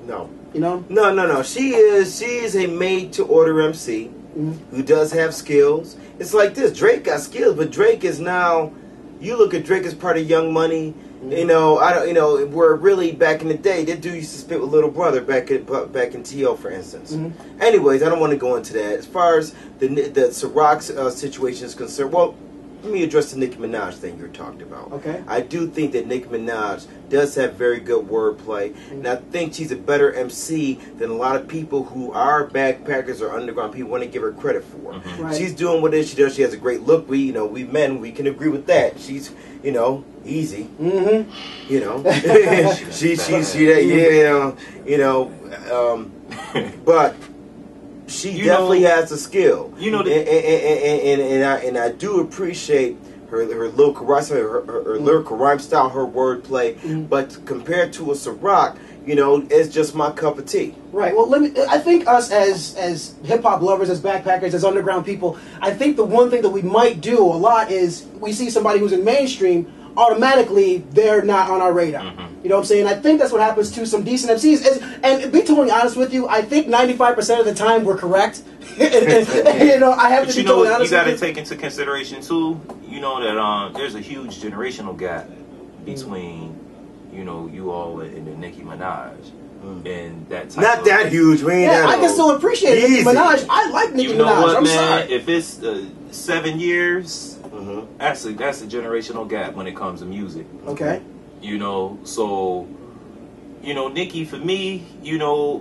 No. You know? No. She is a made-to-order MC who does have skills. It's like this. Drake got skills, but Drake is now. You look at Drake as part of Young Money. You know, I don't. You know, where really back in the day, that dude used to spit with Little Brother back in T.O. for instance. Anyways, I don't want to go into that. As far as the Ciroc situation is concerned, well, let me address the Nicki Minaj thing you're talking about. Okay. I do think that Nicki Minaj does have very good wordplay, and I think she's a better MC than a lot of people who are backpackers or underground people want to give her credit for. Right. She's doing what it is she does. She has a great look. We men, we can agree with that. She's, easy. You know, but she definitely has the skill. You know, and I do appreciate her lyrical rhyme style, her wordplay. But compared to a Ciroc, it's just my cup of tea. Right. Well, I think us as hip hop lovers, as backpackers, as underground people, I think the one thing that we might do a lot is we see somebody who's in mainstream, automatically they're not on our radar. You know what I'm saying? I think that's what happens to some decent MCs. And to be totally honest with you, I think 95% of the time we're correct. I have to be totally honest with you. You got to take into consideration too, that there's a huge generational gap between, you all and the Nicki Minaj. And that type not that huge. We ain't that I can still appreciate Nicki Minaj. I like Nicki Minaj. What, I'm man? sorry. If it's 7 years, that's a generational gap when it comes to music. Okay. So Nicki, for me,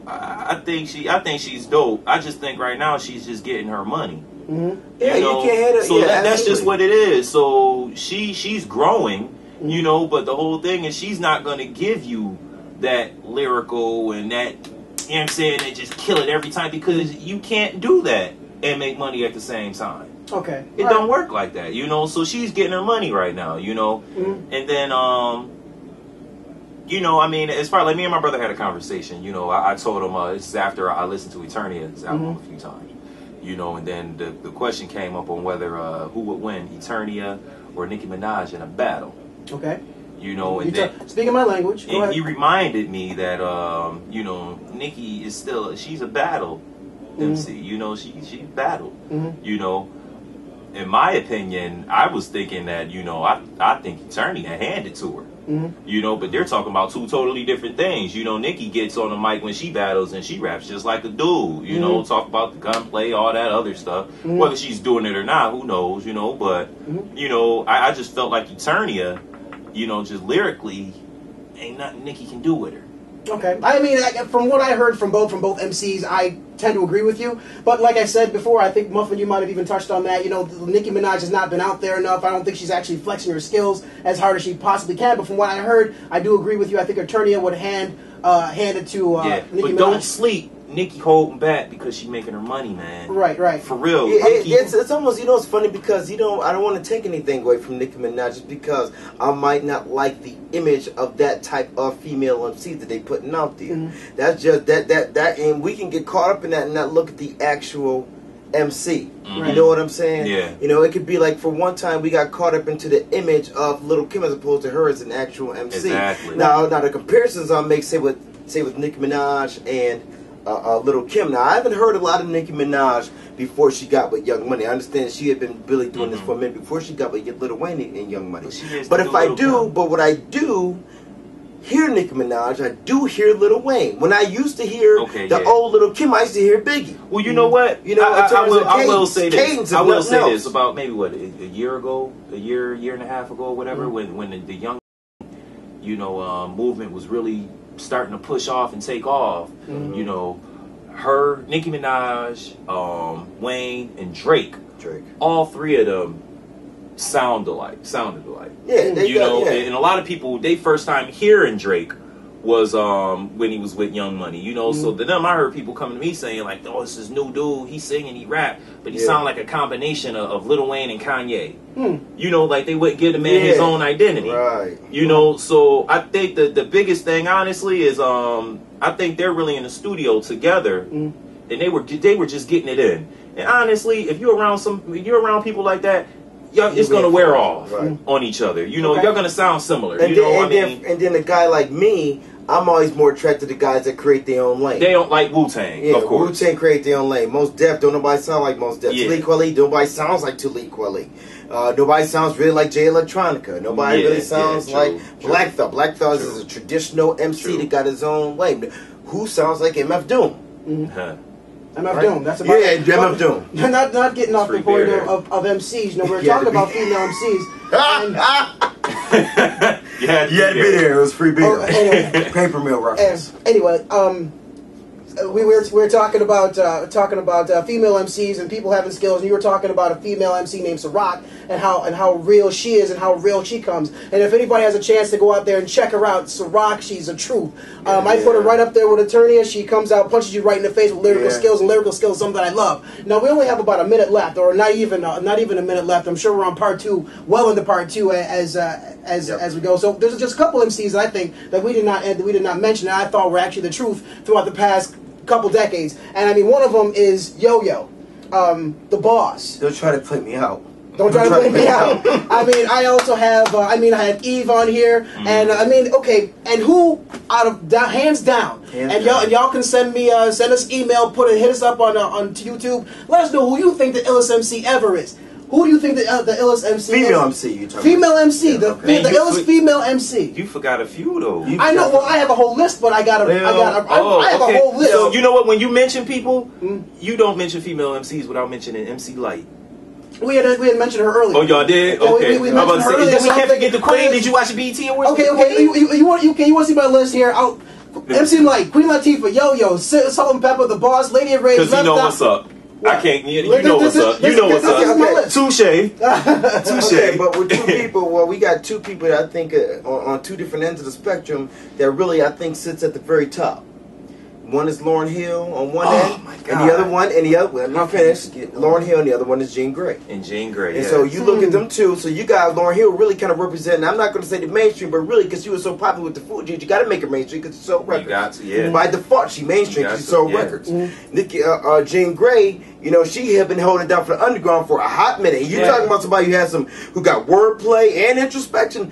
I think she's dope. I just think right now she's just getting her money. You can't hit her. So that's just what it is. So she's growing, but the whole thing is she's not gonna give you that lyrical and that, and just kill it every time, because you can't do that and make money at the same time. Okay. It don't work like that, so she's getting her money right now, and then as far like me and my brother had a conversation, I told him this is after I listened to Eternia's album a few times, and then the question came up on whether who would win, Eternia or Nicki Minaj in a battle. Okay. And then, speaking my language, go ahead. He reminded me that Nicki is she's a battle MC. She battled. In my opinion, I was thinking that I think Eternia handed to her. But they're talking about two totally different things. Nicki gets on the mic when she battles and she raps just like a dude. Talk about the gunplay, all that other stuff. Whether she's doing it or not, who knows? But I just felt like Eternia, just lyrically, ain't nothing Nicki can do with her. Okay. I mean, from what I heard from both MCs, I tend to agree with you. But like I said before, I think, Muffin, you might have even touched on that. Nicki Minaj has not been out there enough. I don't think she's actually flexing her skills as hard as she possibly can. But from what I heard, I do agree with you. I think Eternia would hand it to Nicki Minaj. Don't sleep. Nicki holding back because she's making her money, man. Right. For real. It's almost, it's funny because, I don't want to take anything away from Nicki Minaj just because I might not like the image of that type of female MC that they putting out there. That's just, that, and we can get caught up in that and not look at the actual MC. You know what I'm saying? Yeah. It could be like, for one time, we got caught up into the image of Lil' Kim as opposed to her as an actual MC. Exactly. Now the comparisons I'll make, say with Nicki Minaj and Lil' Kim. Now, I haven't heard a lot of Nicki Minaj before she got with Young Money. I understand she had been really doing this for a minute before she got with Lil Wayne and Young Money. But what I do hear Nicki Minaj, I do hear Lil Wayne. When I used to hear old Lil' Kim, I used to hear Biggie. Well, you know what? I will say this. I will say this about maybe a year ago, year and a half ago, whatever, when the young movement was really starting to push off and take off. Her, Nicki Minaj, Wayne, and Drake, all three of them sounded alike. Yeah, And a lot of people, they first time hearing Drake was when he was with Young Money, so to them I heard people coming to me saying like, oh, this is new dude, he's singing, he rap, but he sound like a combination of Lil Wayne and Kanye. Like they wouldn't give the man his own identity. Right. So I think the biggest thing honestly is I think they're really in the studio together and they were just getting it in. And honestly, if you're around people like that, it's gonna wear off on each other. You're gonna sound similar. And then a guy like me, I'm always more attracted to guys that create their own lane. They don't like Wu-Tang, Yeah, of course. Wu-Tang create their own lane. Most Def, don't nobody sound like Most Def. Yeah. Talib Kweli, nobody sounds like Talib Kweli. Nobody sounds really like Jay Electronica. Nobody Yeah, really sounds yeah, like true. Black Thought. Black Thought True. is a traditional MC True. that got his own lane. Who sounds like MF Doom? Huh. MF Right? Doom. That's about Yeah, it. MF Doom. Not getting off the Free point beer of MCs. You know, we're Yeah, talking to be- about female MCs. And, Yeah, Yeah, be there. It was free beer. Oh, anyway. Paper mill reference. anyway, we were talking about female MCs and people having skills, and you were talking about a female MC named Ciroc and how real she is and how real she comes. And if anybody has a chance to go out there and check her out, Ciroc, she's a truth. I put her right up there with Eternia. She comes out, punches you right in the face with lyrical Yeah. skills, and lyrical skills is something I love. Now we only have about a minute left, or not even a minute left. I'm sure we're on part 2, well into part 2 as we go. So there's just a couple MCs that I think that we did not mention, and I thought were actually the truth throughout the past couple decades. And I mean, one of them is Yo-Yo, the boss. Don't try to play me out. Don't try to play me out. I mean, I also have, I have Eve on here, and okay, and who out of hands down, Hands and y'all can send us email, hit us up on YouTube. Let us know who you think the illest MC ever is. Who do you think the illest MC is? Female MC, you talking Female about. MC, Yeah, the okay. illest female MC. You forgot a few though. You- I know. Well, I have a whole list, but I have a whole list. So you know what? When you mention people, you don't mention female MCs without mentioning MC Light. We had mentioned her earlier. Oh, y'all did? Yeah, Okay. we I'm about to mentioned her say, earlier, did we so I'm can't forget the thinking, Queen? Did you watch the BET Awards? Okay. You want to see my list here? MC Light, Queen Latifah, Yo-Yo, Salt and Pepper, The Boss, Lady of Rage. Because you know Left what's Eye. up. I can't. You know what's up. You know what's This is up. my list. Touche. Touche. Okay, but with two people, well, we got two people that I think on two different ends of the spectrum that really I think sits at the very top. One is Lauryn Hill on one end, my and God. the other one, let me finish. Lauryn Hill, and the other one is Jean Grey. And Jean Grey. And yeah. so you look at them two. So you got Lauryn Hill really kind of representing. I'm not going to say the mainstream, but really because she was so popular with the Fugees, you got to make her mainstream because she sold records. You got to, yeah. By default, she mainstream You got because she to, sold yeah. records. Nikki, Jean Grey, she had been holding it down for the underground for a hot minute. You're Yeah. talking about somebody who got wordplay and introspection.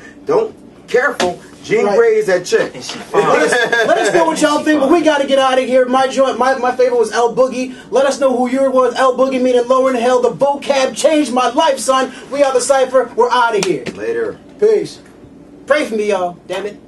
Careful. Jean Right. Grey is that chick. And she fine. Let us know what y'all think, but we got to get out of here. My joint, my favorite was El Boogie. Let us know who yours was. El Boogie meaning Lauryn Hill. The vocab changed my life, son. We are the Cypher. We're out of here. Later. Peace. Pray for me, y'all. Damn it.